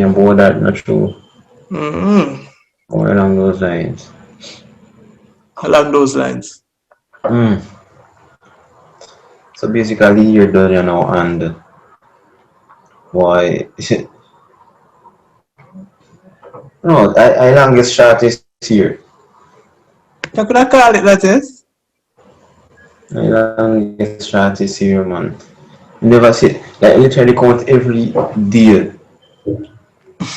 about that, not true. Mm-hmm. Or along those lines. Along those lines. Mm. So basically, you're done, and why? No, I longest shot is here. You could I call it that is? I longest shot is here, man. Never see, like literally count every deal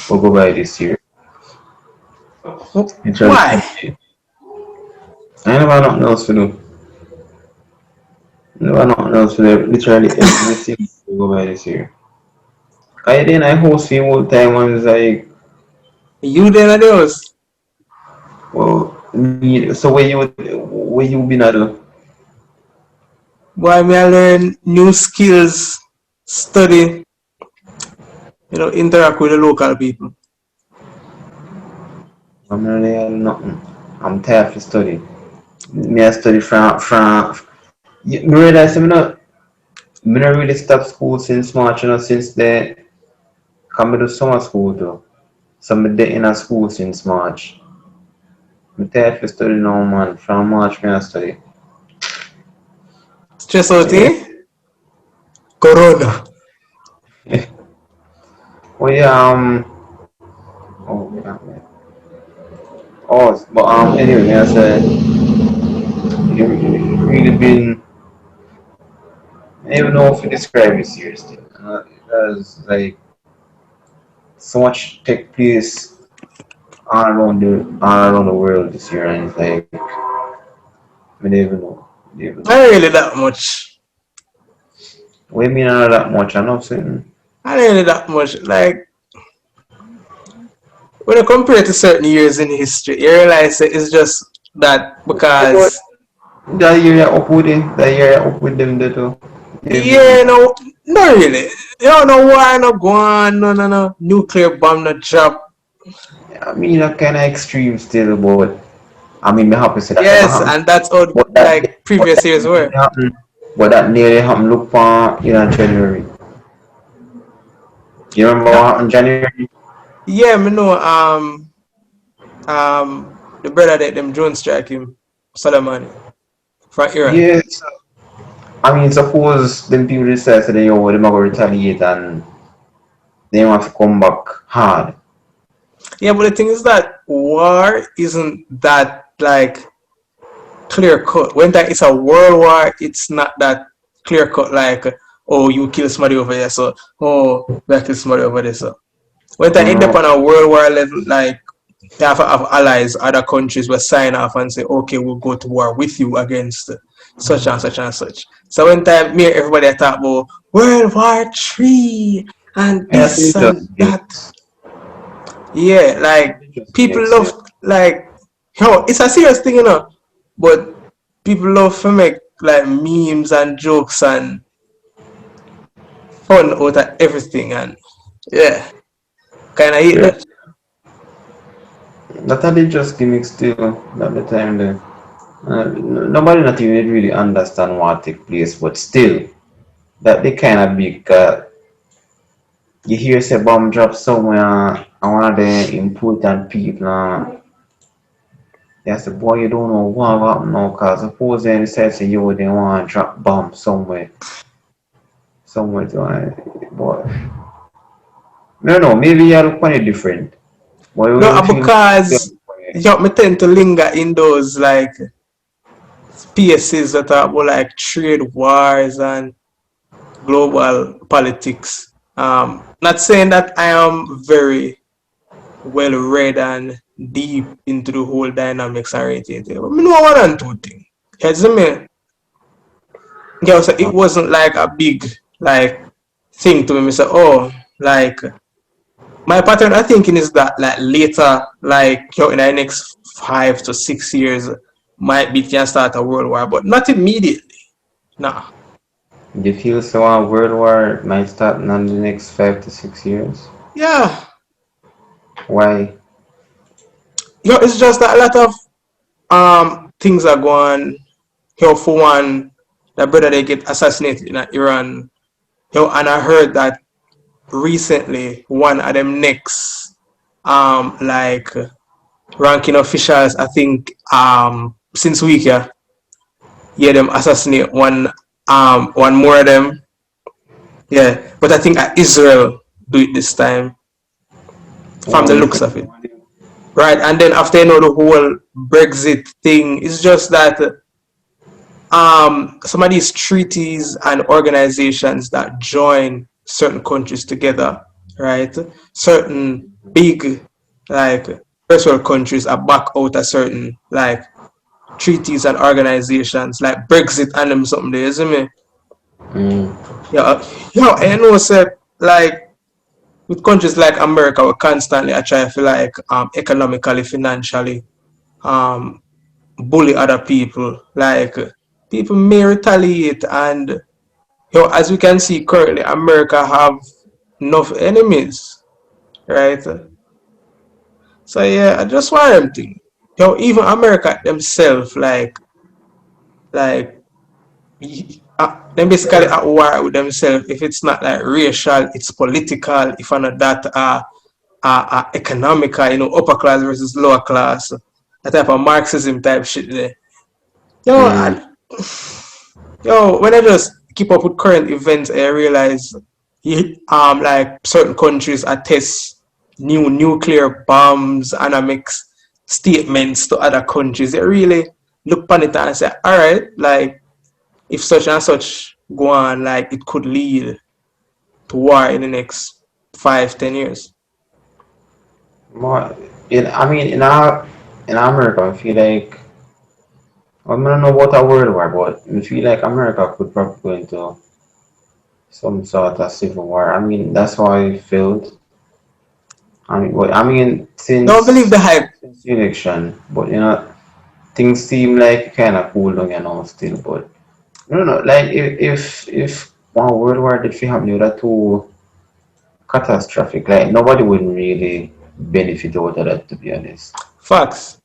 will go by this year. Literally Why? every day. I never have nothing else to do. Never nothing else to do. Literally everything will go by this year. I then I host the whole time and it's like, You then are those. well, so where you been at? Why may I learn new skills, study, interact with the local people. I'm not really nothing. I'm tired to study. Me I study from. Me realize me not really stop school since March, since the come to summer school though. So me dey in a school since March. Me tired to study now, man. From March me I study. Stress out, Yeah. eh? Corona. Oh yeah. Oh yeah. Oh, but anyway, I said it really been. I don't even know if to describe it seriously. Because like so much take place all around the world this year, and it's like I don't even know. I don't even know. Not really that much. What do you mean not that much? I know something. Not really that much. Like, when you compare it to certain years in history, you realize that it's just that About because, that year you're up with it, that year you're up with them there too. yeah, Even no, not really. You don't know why not go on, no. Nuclear bomb not drop. I mean that kinda extreme still, but I mean me happy to say that never Yes, happened. and that's how, But like, but previous that years nearly were. happened. But that nearly happened look for January. You remember what Yeah, happened January? yeah, me know, the brother that them drone strike him, Soleimani, from Iran. Yes. I mean suppose them people decide that yo they're gonna retaliate and they want to come back hard. Yeah, but the thing is that war isn't that, like, clear cut. When that it's a world war, it's not that clear cut. Like, oh, you kill somebody over there, so oh, we kill somebody over there. So when that end up Uh, on a world war level, like, you have allies, other countries will sign off and say, okay, we'll go to war with you against such and such and such. So when time me and everybody talk about World War III and I think this it just and that, makes yeah, like, it just people makes love, sense. like, it's a serious thing, but people love to make like memes and jokes and fun out of everything, and yeah, kind of hate Yeah. that. That they just gimmicks still at the time there. Nobody not even really understand what take place, but still that they kind of big. You hear say bomb drop somewhere, and one of the important people. They say, boy, you don't know what happened now, cause suppose they decide say you they want to drop bomb somewhere to boy. No, no, maybe you look funny different. But No, you feel you because look funny. me tend to linger in those, like, spaces that are about like trade wars and global politics. Not saying that I am very well read and deep into the whole dynamics and everything, but me know one and two things. You see me? Yeah, so it wasn't like a big, like, thing to me. So, oh, like, my pattern of thinking is that, like, later, like, in the next 5 to 6 years, might be can start a world war, but not immediately. Nah. You feel so a world war might start in the next 5 to 6 years? Yeah. Why? It's just that a lot of things are going. For one, the brother they get assassinated in Iran. And I heard that recently one of them next like ranking officials, I think since week, yeah, yeah, them assassinate one more of them. Yeah. But I think Israel do it this time from Oh, the you looks think of it. Right. And then after the whole Brexit thing, it's just that some of these treaties and organizations that join certain countries together, right? Certain big like first world countries are back out of certain like treaties and organizations like Brexit and them something there, isn't it? mm, Yeah, yo, I know said like with countries like America we constantly are trying to like economically, financially um bully other people. Like people may retaliate and as we can see currently America have enough enemies, right? So yeah, I just want them thing. Even America themselves like them basically at war with themselves. If it's not like racial, it's political. If not that, economical. Upper class versus lower class. That type of Marxism type shit there. Yo, mm. I, when I just keep up with current events, I realize like certain countries are test new nuclear bombs and I make statements to other countries. They really look upon it and say, all right, like if such and such go on, like it could lead to war in the next 5, 10 years. More, I mean, in America, I feel like I don't know about a world war, but I feel like America could probably go into some sort of civil war. I mean, that's how I felt. I mean, Don't believe the hype. since the election, but things seem like kind of cool down still. But I don't know, like if one world war did happen, it would too catastrophic. Like nobody would really benefit out of that, to be honest. Facts.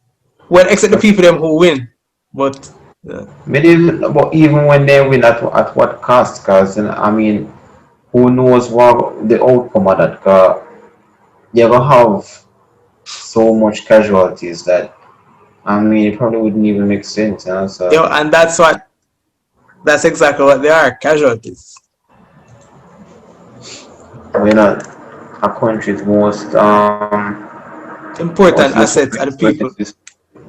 Well, except the people them who win. But But even when they win, at what cost? Because I mean, who knows what the outcome of that? Cause you're gonna have so much casualties that I mean, it probably wouldn't even make sense. So and that's exactly what they are, casualties. we're not a country's most Important useful assets are the people. resources.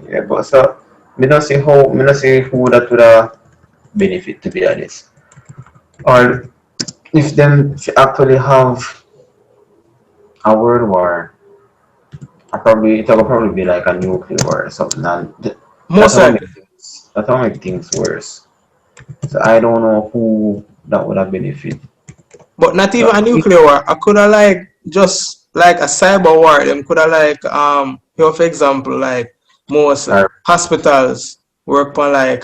Yeah, but so me not see who that would benefit, to be honest. Or if them actually have a world war, it'll probably be like a nuclear war or something, and Most likely. that will make things worse. So I don't know who that would have benefit. But not So even a nuclear war. I could have like just like a cyber war. Them could have like for example, like most or hospitals work on like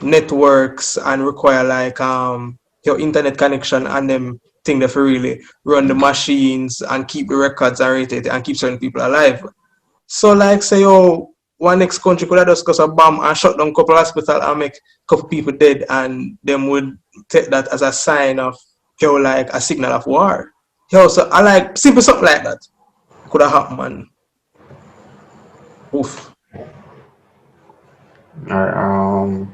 networks and require like your internet connection and them thing that for really run the machines and keep the records and rate it and keep certain people alive. So like say one next country could have just got a bomb and shut down a couple hospital and make a couple people dead and them would take that as a sign of like a signal of war. So I like simple something like that. Could have happened, man. Oof. or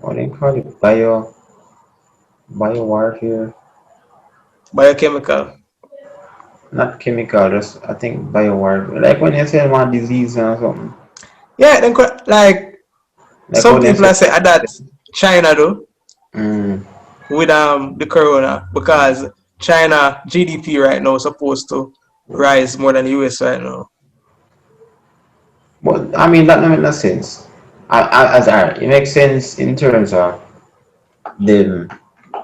what do you call it? Bio warfare. Biochemical. Not chemical, just I think bio warfare. Like when you say one disease or something. Yeah, then like Like some when you people say I say that China do mm, with the corona because China GDP right now is supposed to rise more than the US right now. but I mean that don't make no sense. It makes sense in terms of the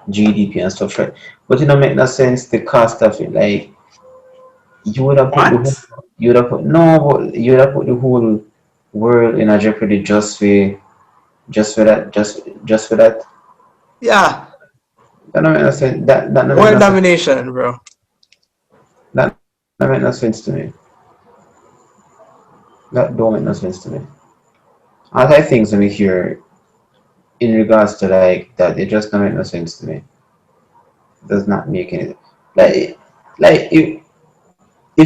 GDP and stuff, right? But it don't make no sense the cost of it. Like you would have put the whole What? you would have put no, but you would have put the whole world in a jeopardy just for that. Yeah, That don't make no sense. That don't make world no sense. domination, bro. That don't make no sense to me. That don't make no sense to me. Other things when we hear in regards to like that, it just don't make no sense to me. Does not make any like if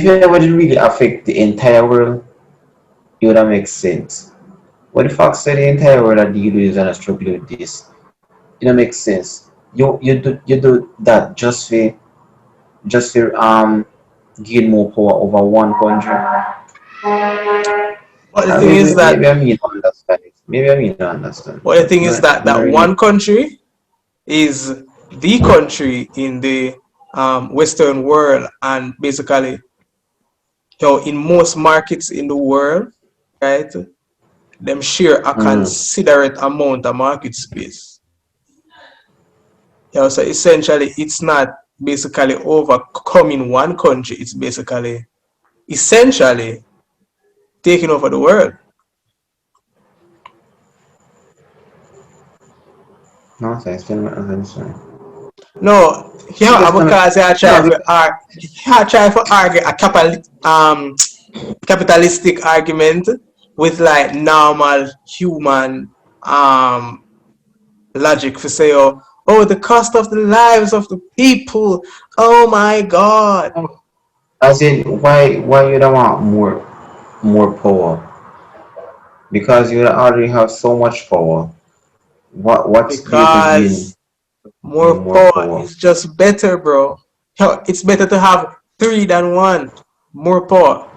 it would really affect the entire world, it would make sense. But the fact that the entire world are dealing with and struggle with this, it don't make sense. You do that just for gain more power over one country. But the Uh, thing maybe is that maybe I mean to understand it. Maybe I mean to understand. but the But thing is no, that not really. one country is the country in the Western world, and basically, in most markets in the world, right, them share a Mm. considerate amount of market space. So essentially, it's not basically overcoming one country. It's basically essentially taking over the world. No, so I still not understand. No, yeah, Because no, because I try no, for argue a capitalistic argument with like normal human um logic for say, oh, the cost of the lives of the people. Oh my God. as in why you don't want more power? Because you already have so much power. What's there to gain Because in more more power power? is just better, bro. It's better to have three than one. More power.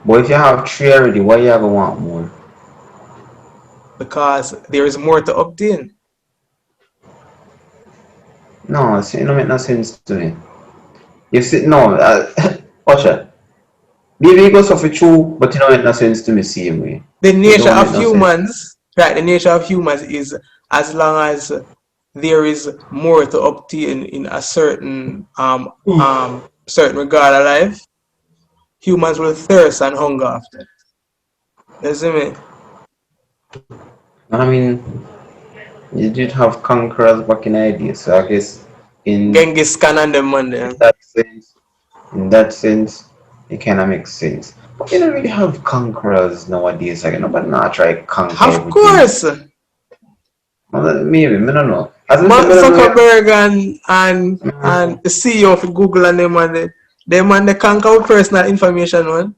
But if you have three already, why you ever want more? Because there is more to obtain. No, see, it don't make no sense to me. You see, no, watch it. Maybe it goes off with you, but it don't make no sense to me same way. The It nature don't of make no sense. humans, right? The nature of humans is as long as there is more to obtain in a certain regard of life, humans will thirst and hunger after. You see me? I mean, you did have conquerors back in the day, so I guess in Genghis Khan and them man them. that sense, in that sense, it kind of makes sense. But you don't really have conquerors nowadays. Like nobody not try to conquer Of everything. course, Well, maybe I don't know. As I said, Mark I don't know. Zuckerberg and the CEO of Google and them and the conquer with personal information one.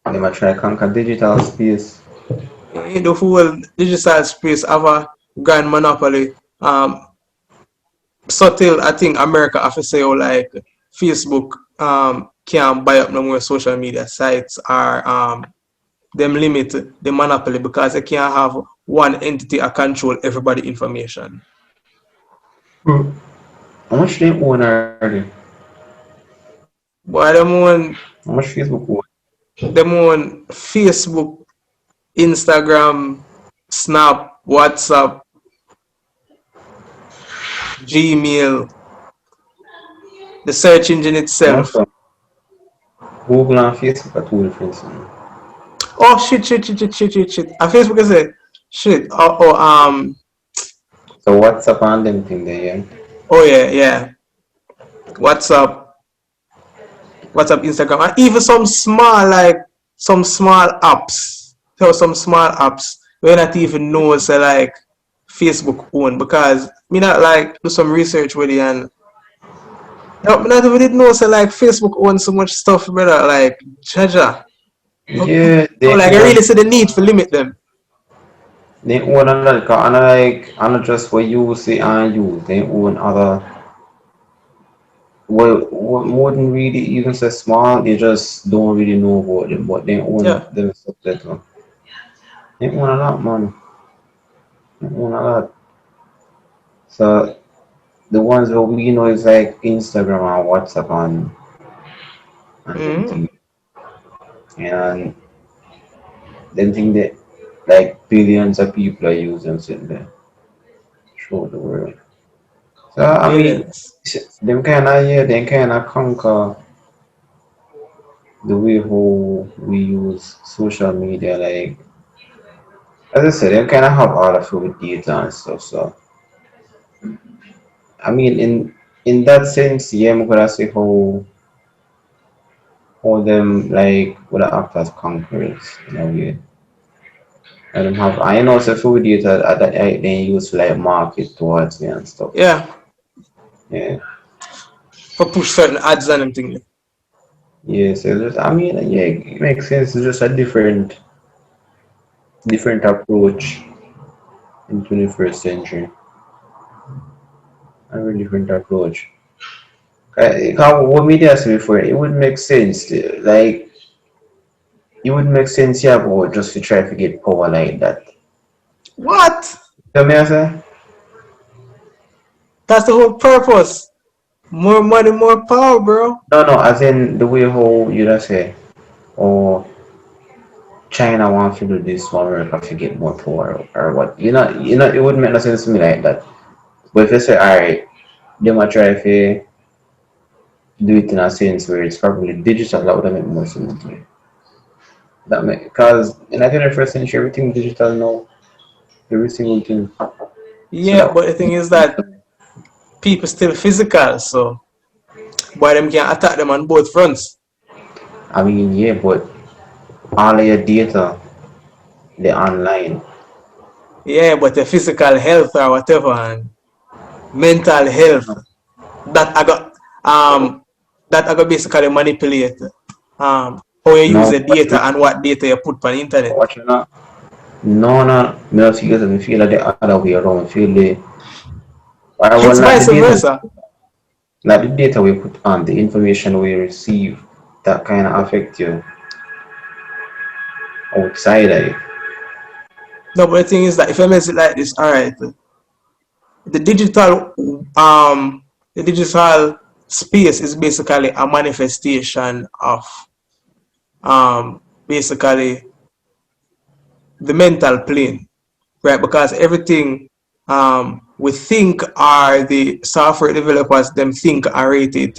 They might try to conquer digital space. In the whole digital space have a grand monopoly. Subtle, I think America have to say, like Facebook can't buy up no more social media sites, or them limit the monopoly because they can't have one entity that control everybody information. Hmm. How much they own already? But How much Facebook own? them own Facebook, Instagram, Snap, WhatsApp, Gmail, the search engine itself. Also, Google and Facebook are two different things. Oh shit. And Facebook is a shit. So WhatsApp and them thing there, yeah. Oh yeah. WhatsApp, Instagram, and even some small apps. So some small apps we not even know say like Facebook own, because me not like do some research with it, and me not even did know say like Facebook owns so much stuff, brother. Like Jaja. Yeah, Oh, like I really see the need to limit them. they own another car and not just what you see and use. They own other what wouldn't really even say small, they just don't really know about them, but they own Yeah. them stuff that one. They own a lot, man. They own a lot. So the ones that we know is like Instagram and WhatsApp and them Mm-hmm. thing. And them thing that like billions of people are using sitting there throughout the world. So I mean Billions. them kinda yeah, they kinda conquer the way how we use social media. Like as I said, they kind of have all of it with data and stuff. So I mean, in that sense, yeah, I'm gonna say how them like would act as conquerors in a way. I don't have. I know some food data that I then use to like market towards me and stuff. Yeah, Yeah. for push certain ads and them thing. Yeah. So just, I mean, yeah, it makes sense. It's just a different approach in 21st century. A very different approach. What media asked me before, it would make sense. Like it would make sense, yeah, but just to try to get power like that. What? Tell me, I say? That's the whole purpose. More money, more power, bro. No, no, as in the way how you just say, oh, China wants to do this, one America to get more power or what. It wouldn't make no sense to me like that. But if you say, alright, they might try to do it in a sense where it's probably digital, that would make more sense to me. That make because in the 21st century, everything digital now, every single thing. So Yeah, that but the thing is that people still physical, so why them can attack them on both fronts. I mean, yeah, but all of your data, the online. Yeah, but the physical health or whatever and mental health that I got that I got basically manipulate how you use No, the watch data not, and what data you put on the internet. watch not. No, no, no, feel me feel like the other way around. Feel the, or well, It's not the vice data, versa. not the data we put on, the information we receive that kind of affect you outside of it. No, but the thing is that if I make it like this, all right, the digital um the digital space is basically a manifestation of basically the mental plane, right? Because everything we think are the software developers them think are rated,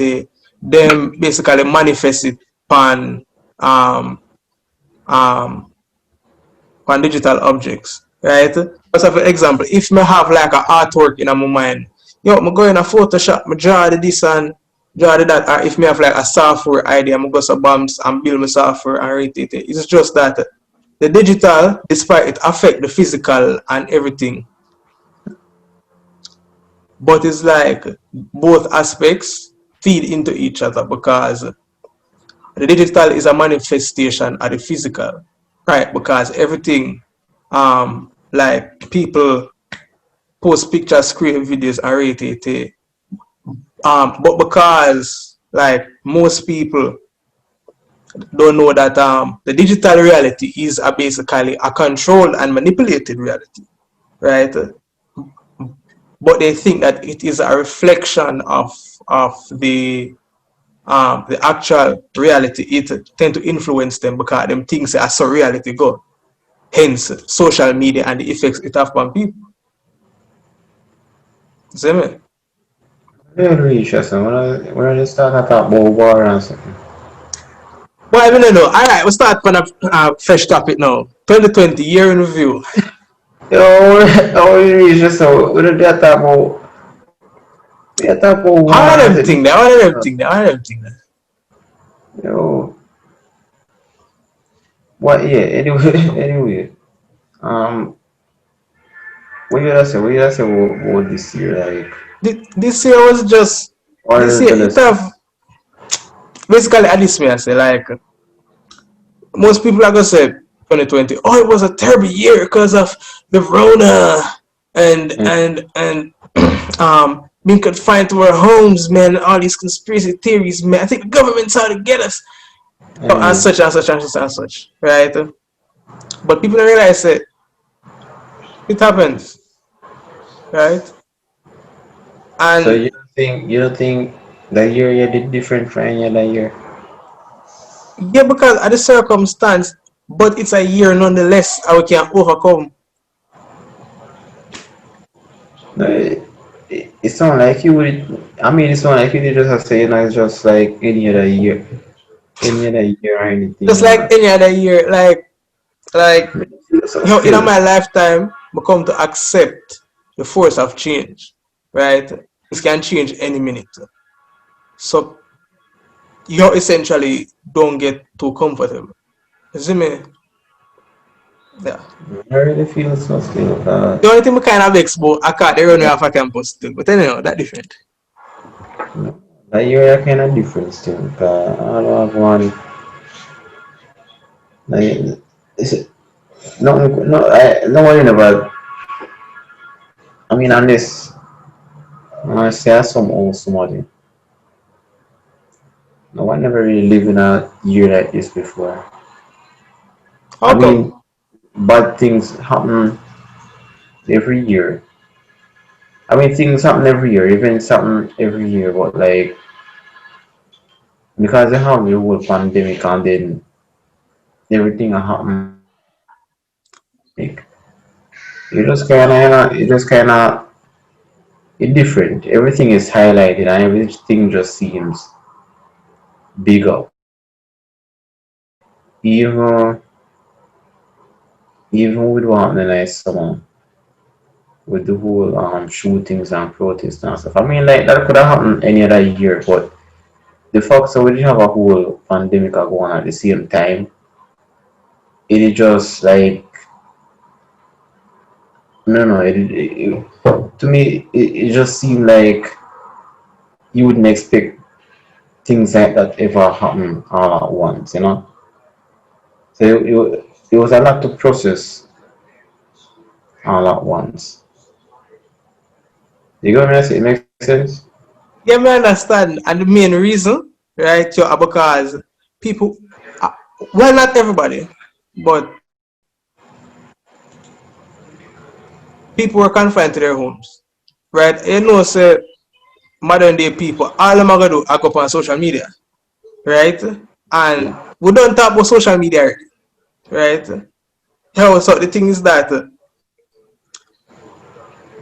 them basically manifest it on um um on digital objects, right? So for example, if me have like a artwork in my mind, yo, me go in a Photoshop, me draw the this and draw the that, or if me have like a software idea, me go some bumps and build my software and rate it. It's just that the digital, despite it affect the physical and everything, but it's like both aspects feed into each other because the digital is a manifestation of the physical, right? Because everything, like people post pictures, create videos, and rate it. But because like most people don't know that the digital reality is basically a controlled and manipulated reality, right? But they think that it is a reflection of the actual reality. It tend to influence them because them things are so reality go. Hence, social media and the effects it have on people. See me? Very interesting. When I just start to talk about war and something. But I mean, know. All right, we start on a fresh topic now. 2020 year in review. Yo, oh, it's just so, we don't talk about, we talk about All of war and them something. thing there. All of them thing there. All of them thing there. Yo, what, yeah, anyway, anyway. Um, what you say about this year, like, This year was just what are this you year. gonna It say? have basically at least me I say like most people are gonna say 2020. Oh, it was a terrible year because of the Rona and being confined to our homes, man. All these conspiracy theories, man. I think the government's out to get us, and Mm. such and such and such and such, right? But people don't realize that it happens, right? So And you don't think that year you did different from any other year? yeah, because of the circumstance, but it's a year nonetheless, how we can overcome. No, it sound like you would. I mean, it sound like you did just say, it's just like any other year or anything, Just like any other year, like So you know, in still, my lifetime, I come to accept the force of change, right? Things can change any minute. So you essentially don't get too comfortable. You see me? Yeah. I really feel so still. The only thing we kind of vex about I can't they run off a campus too. But anyhow, that different. That area kind of different still. I don't have one. Like, is it, no worrying about. I mean, unless I say I some old somebody. No, I never really lived in a year like this before. I How come? mean, bad things happen every year. I mean, things happen every year, events happen every year, but like, because they have the whole pandemic and then everything happen like, you just kind of, it's different. Everything is highlighted and everything just seems bigger. Even, even with what happened like summer, with the whole shootings and protests and stuff. I mean, like, that could have happened any other year, but the fact that we didn't have a whole pandemic going on at the same time, it is just like, no, no, to me, it just seemed like you wouldn't expect things like that ever happen all at once, you know? So it was a lot to process all at once. You get what I mean? It makes sense? Yeah, me understand. And the main reason, right, yeah, because people, uh, well, not everybody, but people were confined to their homes, right? You know, say modern day people, all them are gonna do, I go up on social media, right? And Yeah. we don't talk about social media, already, right? Yeah, so the thing is that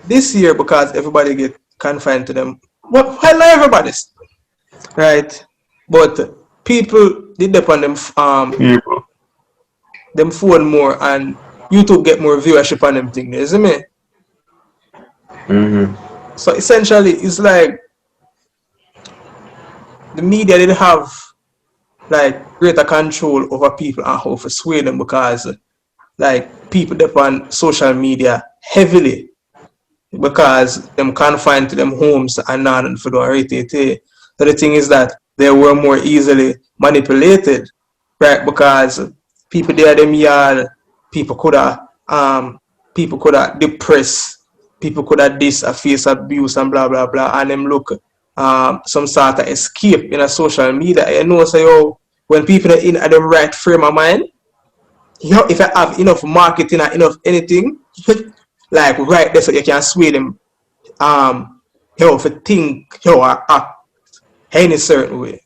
this year, because everybody get confined to them, well, not everybody's, right? But people did depend on them them phone more and YouTube get more viewership on them thing, you see me? Mm-hmm. So essentially it's like the media didn't have like greater control over people and how to sway them because like people depend on social media heavily because them confined to them homes and not for the RTT. So the thing is that they were more easily manipulated, right? Because people there them yard, people could have people could have depressed, people could have this a face abuse and blah blah blah, and them look some sort of escape in a social media. You know, say oh when people are in at the right frame of mind, you know, if I have enough marketing and enough anything, like right there so you can sway them if you think act any certain way.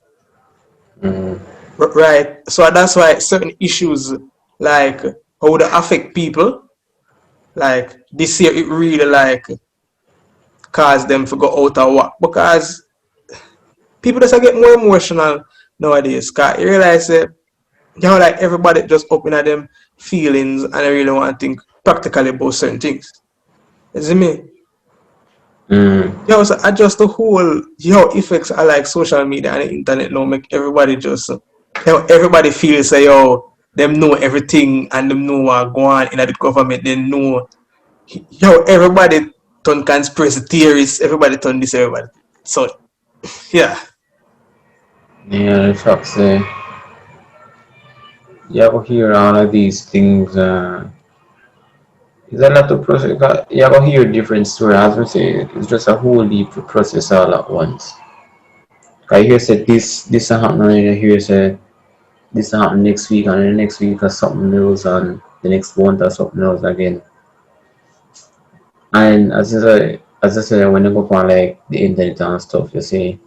Mm-hmm. Right. So that's why certain issues like how would it affect people, like this year it really like cause them to go out of work because people just get more emotional nowadays. Cause you realize that like everybody just open at them feelings and I really want to think practically about certain things. You see me? Mm-hmm. So I just the whole effects are like social media and the internet now make everybody just everybody feels say them know everything and them know what go on in the government. They know everybody turn conspiracy theories, everybody turn this, everybody. So yeah. Yeah, the fact say, you ever hear all of these things, it's a lot to process. You ever hear different stories, as we say, it's just a whole heap to process all at once. I hear say this happen and I hear say this happen next week and the next week or something else and the next month or something else again. And as I said, when you go on like the internet and stuff, you see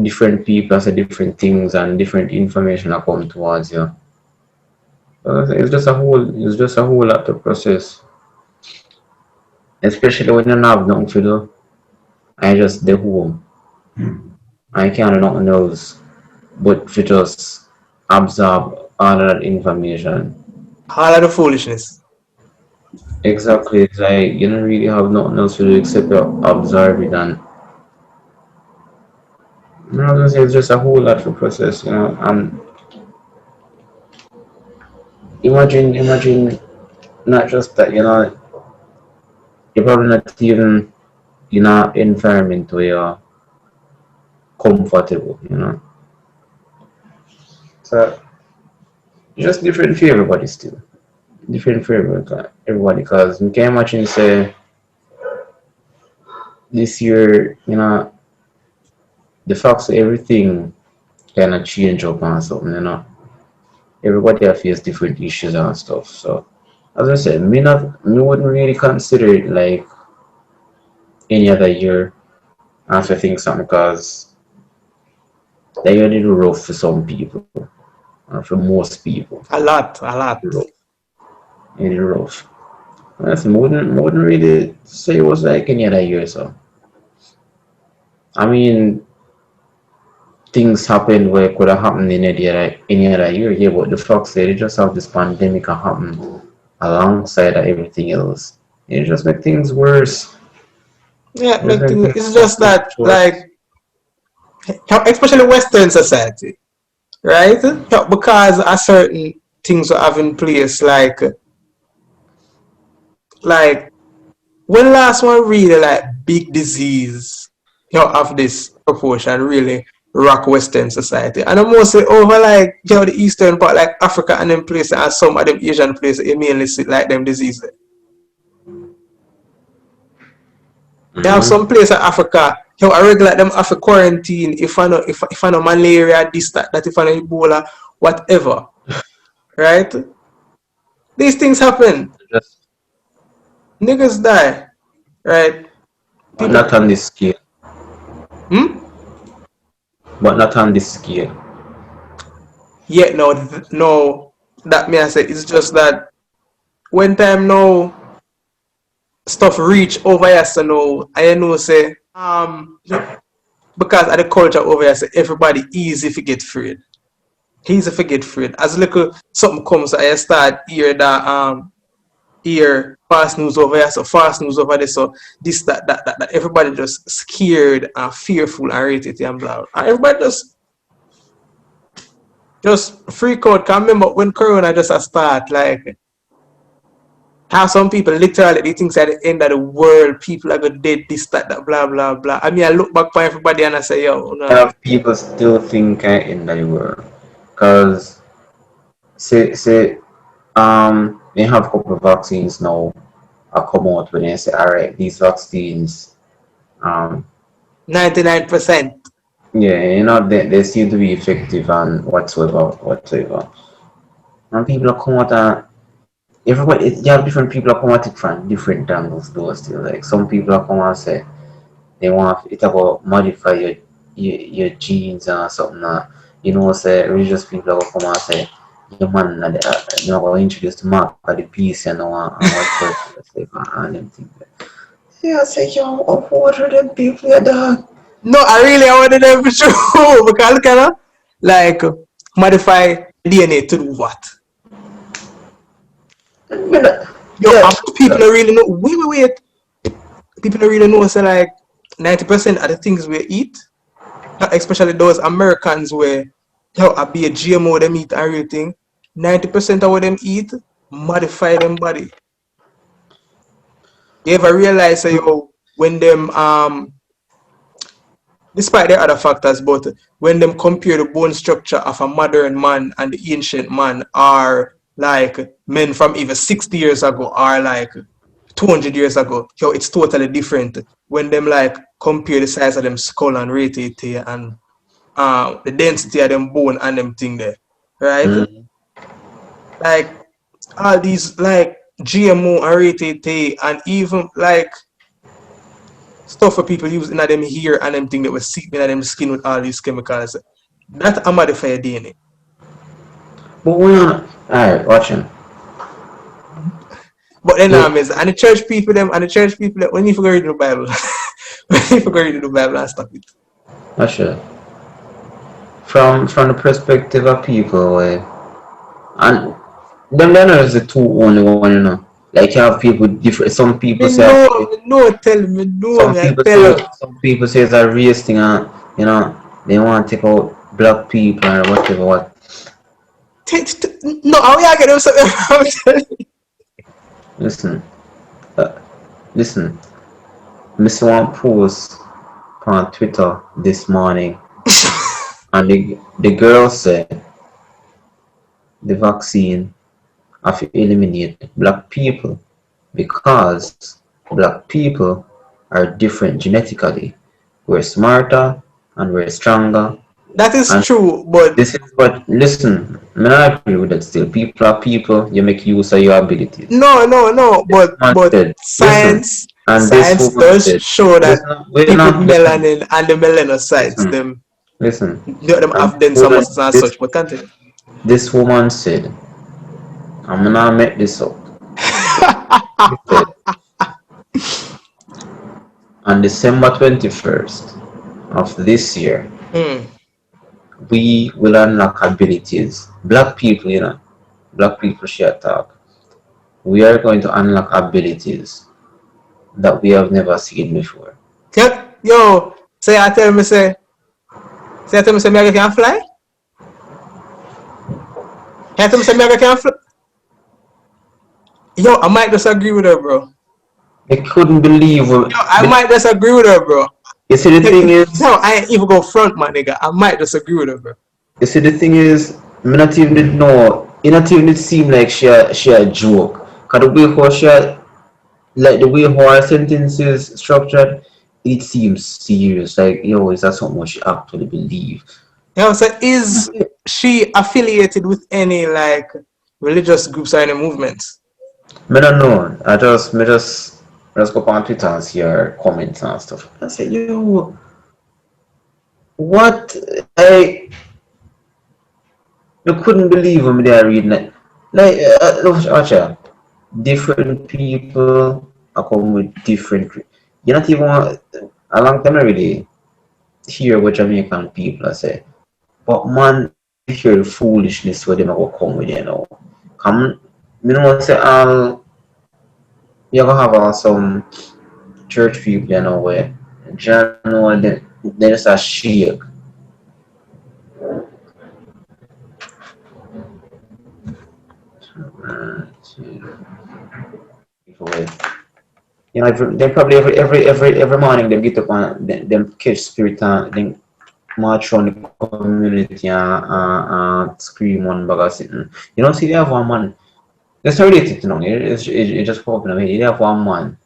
different people say different things and different information are come towards you. It's just a whole lot to process, especially when you don't have nothing to do. I just the home. I can't do nothing else but to just absorb all of that information. All of the foolishness. Exactly, it's like you don't really have nothing else to do except to observe it and you know, I was gonna say it's just a whole lot to process, you know, and imagine not just that, you're probably not even in an environment where you're comfortable, So just different for everybody still. Different for everybody because you can imagine say this year, the facts everything kinda change up and something. Everybody have face different issues and stuff. So as I said, me wouldn't really consider it like any other year after things something because they are a little rough for some people or for most people. A lot, a lot. Rough. A little rough. Honestly, wouldn't really say it was like any other year so. I mean things happened where it could have happened in any other year, yeah, but the fact that they just have this pandemic happen alongside everything else. It just make things worse. Yeah, It just make make things, things it's so just much that, worse. like, especially Western society, right? Yeah, because a certain things are have in place, like when last one really like big disease, of this proportion really rock Western society, and I'm mostly over like the eastern part, like Africa and them places, and some of them Asian places, you mainly see like them diseases. You have Mm-hmm. some place in Africa, I regulate them have a quarantine if I know malaria, this, that, if I know Ebola, whatever. Right? These things happen. Just Niggas die. Right? but People not on this scale. hmm? But not on this scale. Yet no that me I say it's just that when time now stuff reach over here so now I know say because of the culture over here say everybody easy to get afraid. Easy to get afraid. As little something comes I start hear that hear fast news over here, so fast news over there, so this, that everybody just scared and fearful and rated and blah. And everybody just freak out. Can remember when Corona just a start, like how some people literally they think at the end of the world, people are gonna dead, this, that, blah, blah, blah. I mean, I look back for everybody and I say, yo, no, Have people still think in the world. Cause say they have a couple of vaccines now come out when they say alright, these vaccines um 99%. yeah, they seem to be effective and whatsoever. And people are come out and everybody you have different people are come at it from different angles though still. Like some people are come and say they want it about modify your genes and something say religious people are come and say your man going introduce the mark of the beast and whatsoever and them things. Yeah, I say yo, what are them people your dog? No, I wanted them to show because kind of like modify DNA to do what? Yo, Yeah, people don't really know. Wait. People don't really know. So like 90% of the things we eat, especially those Americans where I be a GMO them eat and everything. 90% of what them eat modify them body. You ever realize when them despite the other factors, but when them compare the bone structure of a modern man and the ancient man are like men from even 60 years ago or like 200 years ago, it's totally different. When them like compare the size of them skull and rate it and the density of them bone and them thing there, right? mm, Like all these like GMO and rate it and even like stuff for people using them hair and them thing that was seeping in them skin with all these chemicals. That a modified DNA. but we're not alright, watching. But then So and the church people them and the church people that when you forget read the Bible, when you forget read the Bible and stop it. watch from the perspective of people and them then is the two only one. Like you have people different some people Me say know, me know, tell me, know me, I tell you. some people say it's a race thing and they want to take out black people or whatever what. No, how you get them something? I'm telling you. Listen, uh, listen. Miss one post on Twitter this morning, and the girl said the vaccine have to eliminate black people because black people are different genetically. We're smarter and we're stronger. That is And true, but this is what, listen, I mean, I agree with that still. People are people, you make use of your abilities. no. This But woman said, listen, and this science woman does said, show that listen, wait people with now, listen, melanin and the melanocytes, listen, them listen. And have denser woman, muscles and this, such. But continue. this woman said, I'm gonna make this up. She said, on December 21st of this year, Hmm. we will unlock abilities. Black people, black people share talk. We are going to unlock abilities that we have never seen before. Yo, say I tell me say me can fly? I tell me say me can fly? Yo, I might disagree with her, bro. I couldn't believe. Yo, I might disagree with her, bro. You see, the thing is, No, I ain't even go front, my nigga. I might disagree with her, bro. you see, the thing is, me not even did know. It not even did seem like she a joke. Cause the way how like the way how her sentences structured, it seems serious. Like, yo, is that something she actually believe? Yo, so is she affiliated with any like religious groups or any movements? Me don't know. I just go on Twitter and see her comments and stuff. I say, yo, what? I couldn't believe when they are reading it. Like, Archer, different people are come with different. You're not even a long time already hear what Jamaican people are say. But man, you hear the foolishness where they go come with, Come, me know say you gonna have some church people, where John know they just a shake. They probably every morning they get up and them catch spirit and then march around the community and scream one bag of sitting. See they have one man. It's not related to nothing. It just popped in my head. They have one man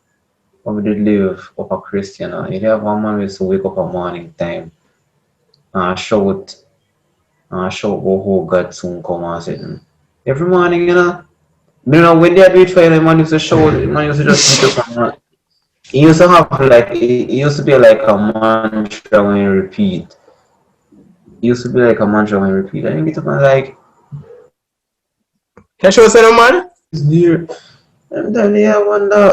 when we did live up a Christian. They have one man who used to wake up at morning time and shout about how God soon come and sitting. Every morning, when they do it for you, the man used to shout, the man used to just get up and he used to have like it used to be like a mantra when you repeat. It used to be like a mantra when you repeat. And you get up and like Can she say no man? it's near. And then yeah, I wonder.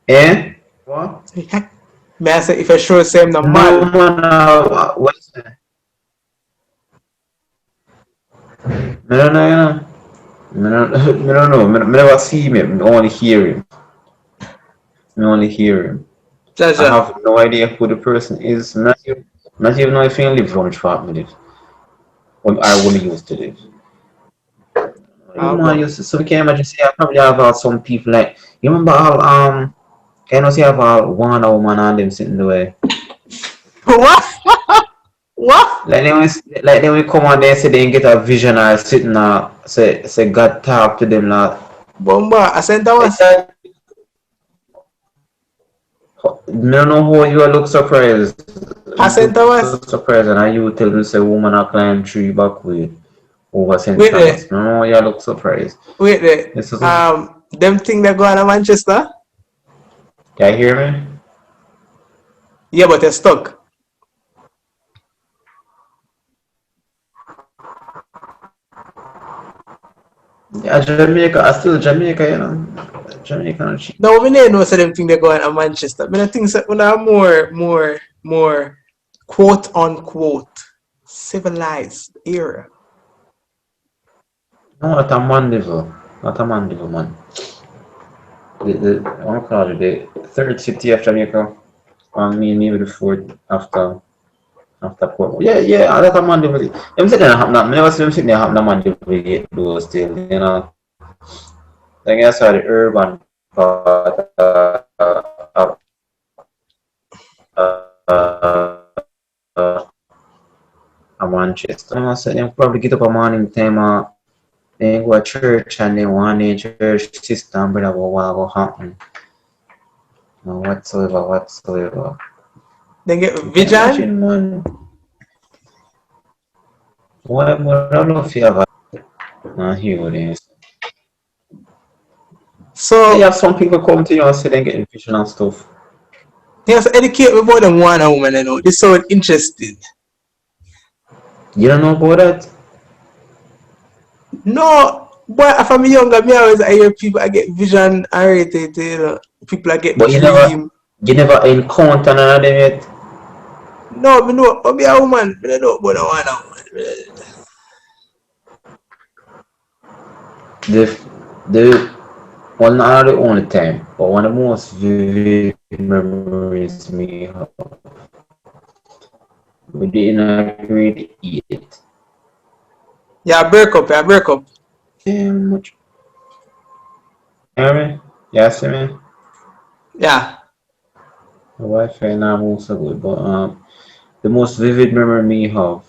Eh? What? May I say if I show same no No mad? man what's that? I don't know, I don't, I don't know. I never see him. I only hear him. I only hear him. I Jaja. have no idea who the person is. Not even know if he lives around the family live. Or I would used to live. You Ah, know, bro. so we can imagine say I probably have some people like you remember how can you see have one woman and them sitting there. What? What? Like they will come on there and say they get a vision or sitting say God talk to them like Bomba. I sent like was. that. Me don't know how you look surprised. I You sent was. look surprised and you tell me say woman a climb tree back way over St. Wait there. Thomas. Me don't know how you look surprised. Wait there. This is Them thing that go on in Manchester. can you hear me? Yeah, but they're stuck. Yeah, Jamaica, I still Jamaica, Jamaica and cheap. No, we never know say them thing they go on in Manchester. I think that we are more quote unquote civilized era. No, not a Mandeville. Not a Mandeville, man. I want to call it the third city of Jamaica. And me maybe the fourth after after Port. Yeah, yeah, a lot of man do. Them say that happen. I never see them sitting there happen. A man do those still. You know, like I saw the urban part of Manchester. I said them probably get up a morning time. Then go to church and then one day church sister and brother go what go happen. No, whatsoever. Then get You can vision. imagine, man. What I love you have hear this. You So have some people come to you and say they getting vision and stuff. he has to educate me more than one woman, you know. This so interesting. You don't know about that? No, boy, if I'm younger, me always I hear people I get vision irritated, you know. People I get But dream. you never encounter none of them yet. No, me know, but me a woman, me don't know about no one woman. The well, not the only time, but one of the most vivid memories me have. We did in a grade 8. Yeah, break up. Damn much. Hear me? Yeah, see me? Yeah. The Wi-Fi now moves so good, but the most vivid memory me have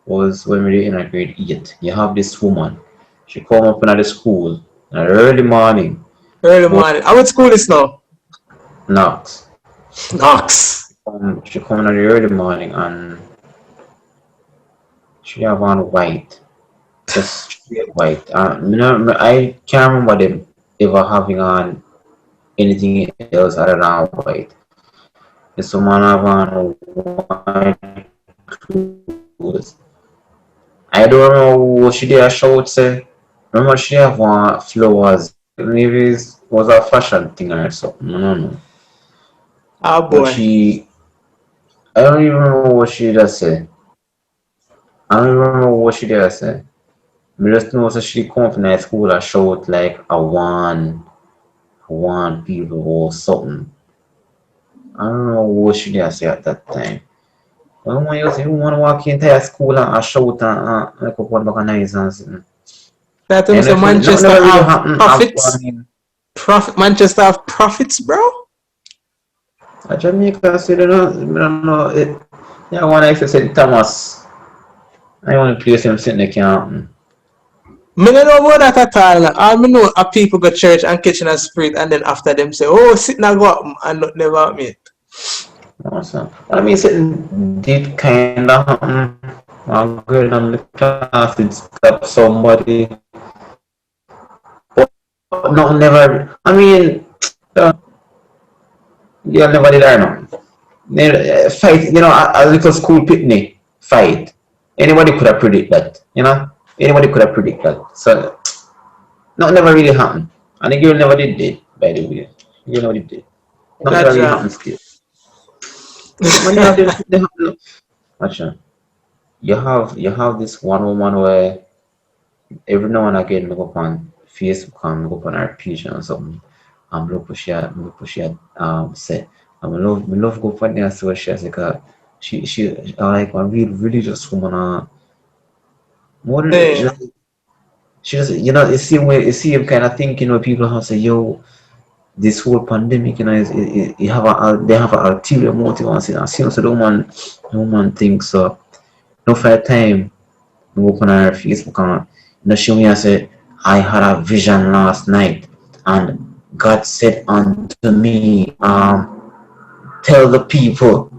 was when we were in a grade 8. You have this woman. She come up in the school in the early morning, Early but morning. I went school is now. knocks. Knox. She come in the early morning and she have on white, just straight white. I can't remember them ever having on anything else other than white. This woman have on white clothes. I don't know what she did. I shout say. Remember she have one flowers. Maybe it was a fashion thing or something. I don't know. Oh But boy. I don't even remember what she just said. I don't even remember what she did say. I just know that she come from that school and shout like I want people or something. I don't know what she did say at that time. But when you want to walk into that school and shout and make up one back and nice and something. That And say if it not Manchester never really have happened, I profits. mean, Manchester have profits, bro. Jamaica, so I don't know. Yeah, one I said Thomas. I want to place him sitting there can happen. Me don't know about that at all. All me know are people go church and catching a spirit and then after them say, oh, sit and go up and not never meet. Awesome. I mean, sitting did kind of happen. My girl on the class did stop somebody. But no, never. I mean, you never did I know. Fight, a little school picnic fight. Anybody could have predicted that. Anybody could have predicted that. So, no, never really happened. And the girl never did it, by the way. The girl never did it. Not never really Gotcha. happened still. When you have them, they happen. Actually, you have this one woman where every now and again I go up on Facebook and go up on her page and something. Look what she had said. Me love go for there and see what she has like she like a real religious woman more than Hey, she just you see him kind of thinking where people have say yo this whole pandemic you have they have an ulterior motive and say and see so the woman thinks so no fair time me open her Facebook and she me and say I had a vision last night and God said unto me tell the people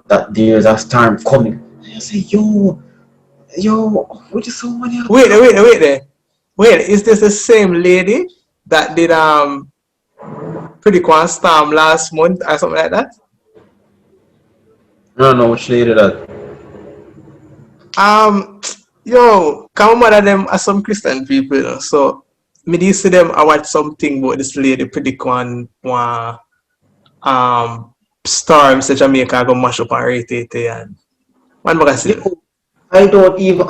that there's a storm coming. I say yo what is so many of wait there, that? wait there, wait there. Wait, is this the same lady that did pretty one storm last month or something like that? No which lady that Um, yo, come mother them are some Christian people, you know. So me did see them I watch something about this lady predict one storm say Jamaica go mash up and rate and one more I see yo them. I don't even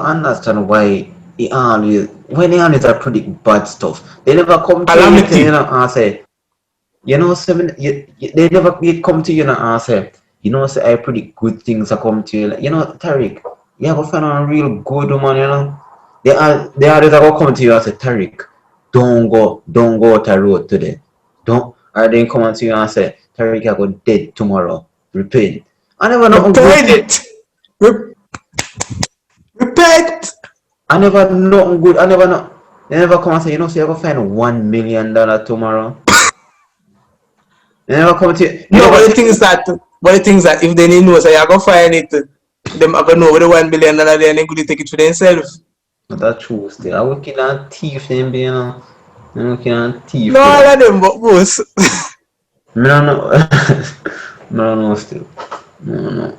understand why when he always are predict bad stuff. They never come to anything, Calamity. and say You know, they never they come to you and say, you know, say I pretty good things are come to you. Like, you know, Tariq, you have a find a real good woman, you know. They are just gonna come to you and say, Tariq, don't go out the road today. Don't or they come to you and say, Tariq, I go dead tomorrow. Repent. I never know good Repaid thing. it. Re- Repent. I never know good. I never know. They never come and say, you know, so you're gonna find $1 million tomorrow. They never come to you. They No, never but the say, thing is that, if they didn't know, so you're gonna find it. Them are gonna know where the $1 billion there and they could take it for themselves. that's true still. I working on thief them, you know. I'm working on No, thief with all them. of them, but most. I don't know. I don't know still. I don't know.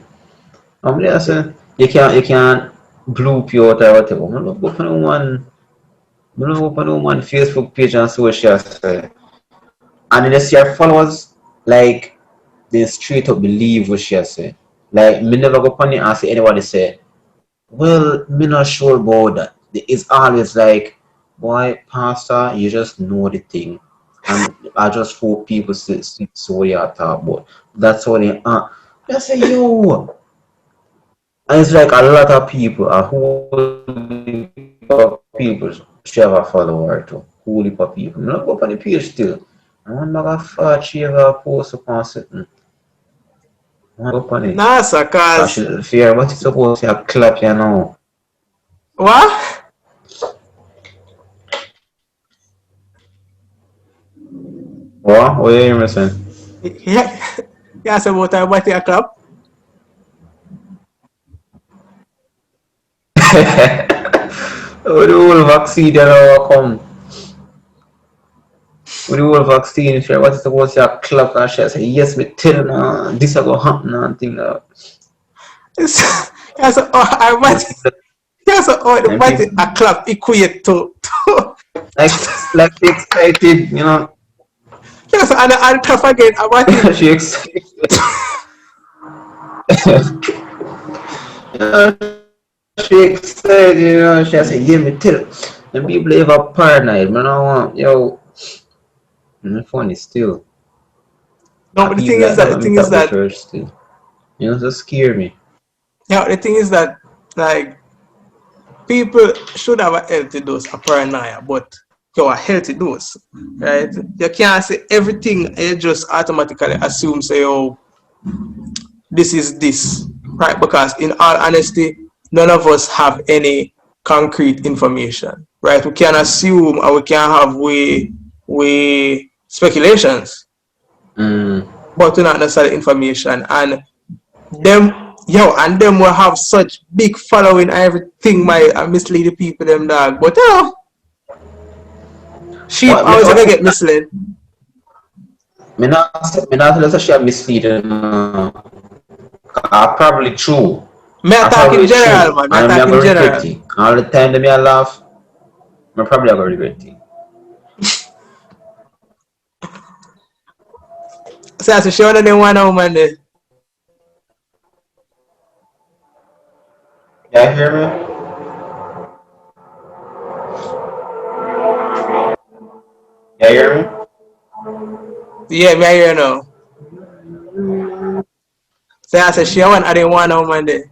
I'm there say you can't bloop you out or whatever. I love go for the one I love go for the one Facebook page and social say. And then you see your followers like they straight up believe what she say. Like me never go on it and see anybody say, well, me not sure about that. It's always like, boy, pastor, you just know the thing. And I just hope people see what you are talking about. That's what they are. I say, yo. And it's like a lot of people, a whole heap of people share a follower too. Whole heap of people. I'm not go up on the page still. I want to fat share a post upon something. I want to go up on it. Nah, sir, I cause should fear what you supposed to clap you know. what? What are you missing? Yeah, yeah, so about time what you club. With the whole vaccine that now come. With the whole vaccine, if you what is supposed to clap and shit, say, yes, me tell man, this is going to happen and thing. Yeah, so I Them might. people, Yeah, so the them what people, a club equate to. like she excited, you know. Yeah, so and I'll tough again about it. She excited. You she excited, you know. She said, yeah, me tell. Them people ever paranoid, man. I want, yo, funny still. No, And but the people thing is like that, that let me talk about church still. You know, just scare me. yeah, the thing is that like people should have a healthy dose of paranoia, but you a healthy dose, right? You can't say everything and you just automatically assume say, oh, this is this, right? Because in all honesty, none of us have any concrete information, right? We can assume and we can have we speculations, Mm. but we not necessarily information. And them will have such big following and everything might mislead the people them dog. But sheep What, always gonna what, get misled. me not tell us she misleading. Probably true. Me I attack in probably general, true. man. Me And I'm attack in gonna regret general. it. All the time that me I laugh, I'm probably gonna regret it. So I say she wanna them one woman there. Yeah, hear me? Yeah, hear me? Yeah, me I hear now. So I say she want I didn't want a woman there.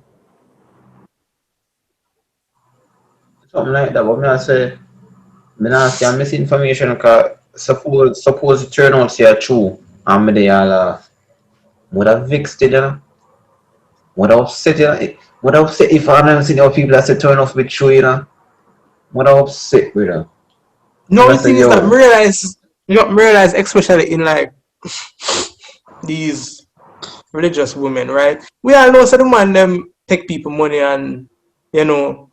Something like that. But me I say, me not say misinformation because suppose it turn out say true. And me they all laugh. Would have vexed it, you know? Would have upset, you know? Would have upset if I don't see how people that say turn off be true, you know? Would have upset with them. No, And I the say, thing is that yo, me realize especially in like these religious women, right? We all know so the man them take people money and you know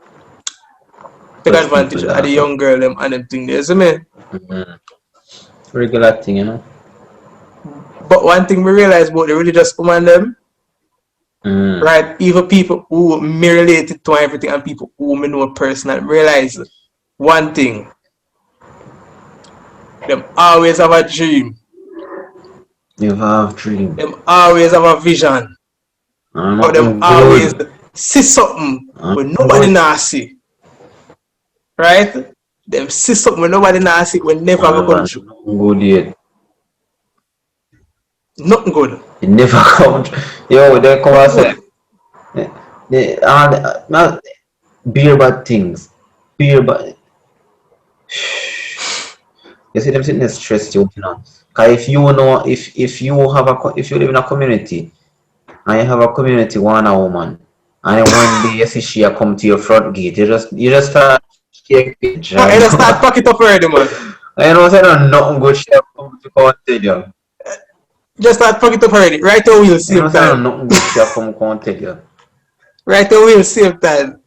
take touch advantage people of the also. young girl them and them thing there, see me? Mm-hmm. Regular thing, you know? But one thing we realize about the religious woman them, Mm. right? Even people who me related to everything and people who me know personally realize one thing. Them always have a dream. You have dream. Them always have a vision. I'm Or them not always good. see something I'm when not nobody good. not see. Right? Them see something when nobody not see when never go come I'm true. not good yet. Nothing good. It never come. Yo, they come Nothing and say, good. not beer bad things. Beer bad. You see them sitting there stressed out, you know. Cause if you know, if you have if you live in a community and you have a community one a woman, and then one day you see she a come to your front gate, you just start shaking I jam. just start pack it up already, man. I know say no nothing good she a come to come and tell you. Just start pack it up already. Right away, we'll I know save say no time. nothing good she a come and tell you. Right away, we'll save time.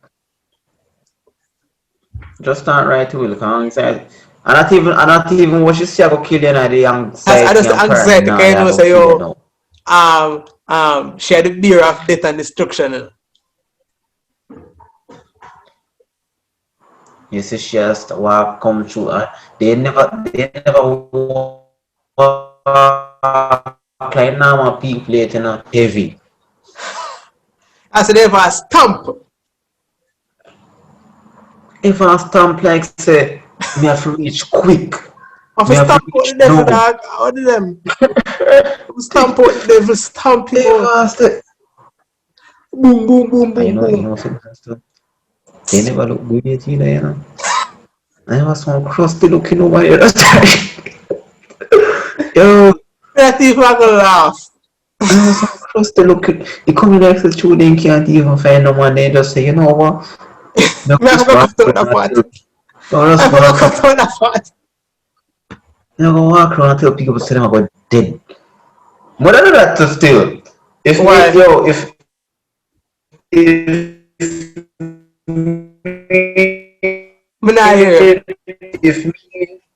Just start right away, cause anxiety. And not even what she say I go kill you now, the I anxiety just and anxiety, paranoia kind I of go say, kill you yo, now. share the beer of death and destruction. You see she just walk come through they never walk like normal people yet, you know, heavy. I said, they have a stamp If I stamp like say me have to reach quick. of a Me have to stamp out reach the devil, now. dog. What of them? Stamp out the devil, stamp him If out. I say Boom, boom, boom, and boom, boom. something stuff. They never look good yet either, you know. I was some crusty looking over here. Yo, That even I gonna laugh. I was some crusty looking. You come in next to children can't even find no one. They just say, you know what? No, Me have just to walk cut out around that part. until no, I just have to walk cut around. out that part. You go walk around until people say them about dead. But I do that to still. If me, Why? yo, Me not hear you.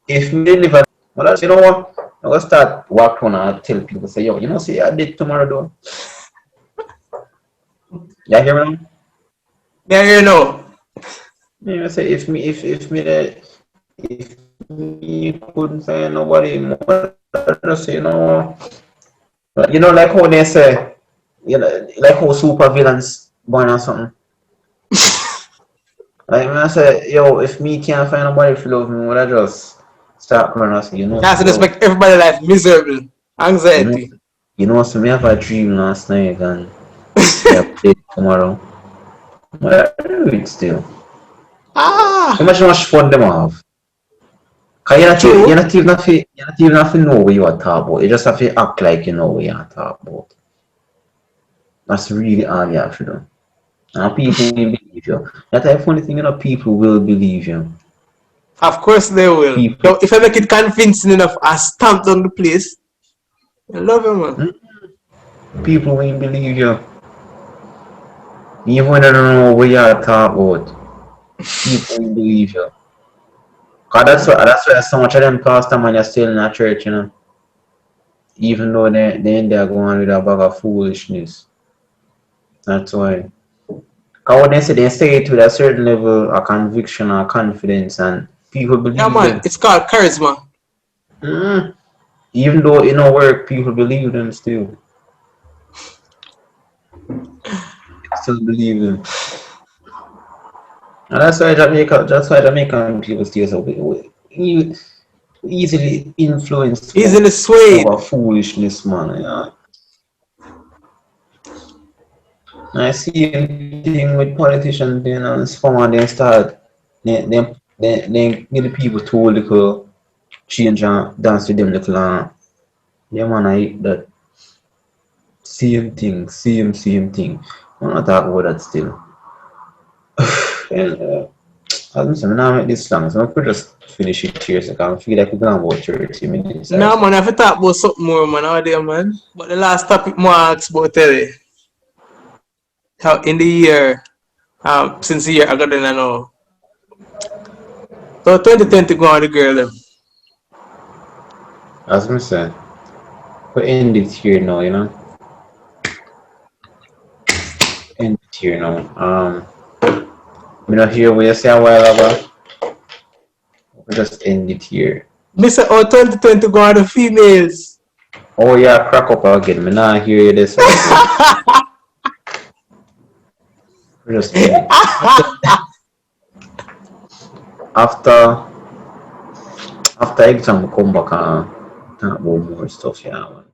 if me live at, well, you know what? I gonna start walk around and tell people say, yo, you know, see, I did tomorrow though. You hear me now? Me hear you now. Yeah, I say if me couldn't say nobody more, just say, you know, like how they say, like how super villains born or something. Like when I say, yo, if me can't find nobody to love me, would I just start crying and say, That's to just yo, make everybody life miserable. you know, Anxiety. so me have a dream last night and say I play tomorrow. But I do it still. Ah, Imagine how much fun them have. Cause true. you're not even have to know what you are talking about. You just have to act like you know what you are talking about. That's really all you have to do. And people will believe you. That's the funny thing, people will believe you. Of course they will. People, Yo, if I make it convincing enough, I stamp down the place. I love him, man. people will believe you. Even when I don't know what you are talking about, people will believe you. Cause that's why so much of them pastor man are still in a church, even though they in there going with a bag of foolishness. That's why. Cause when they say it with a certain level of conviction or confidence, and people Yeah, believe man. them. It's called charisma. Mm. Even though it don't work, people believe them still. Still believe them. And that's why Jamaican people still so easily influenced Easily swayed. over foolishness, man. I see thing with politicians, it's fun when they start, they give the people too little change and dance with them little, yeah, man, I eat that same thing. I'm not talking about that still. And, as I said, I'm not make this long, so I could just finish it here, so I can feel like we're going about 30 minutes or Nah, so. man. I have to talk about something more, man. Out there, man. But the last topic more I asked about today. How in the year, since the year I got in, I know. So 2020 go on the girl, them. As I said, we end it here now, end it here now. Me not hear what you say a while ago. We just end it here. Mr. Oh, 2020 go on the females. Oh yeah, crack up again. Me not hear you this again. We just end it. After exam, we come back and talk about more stuff, yeah, man.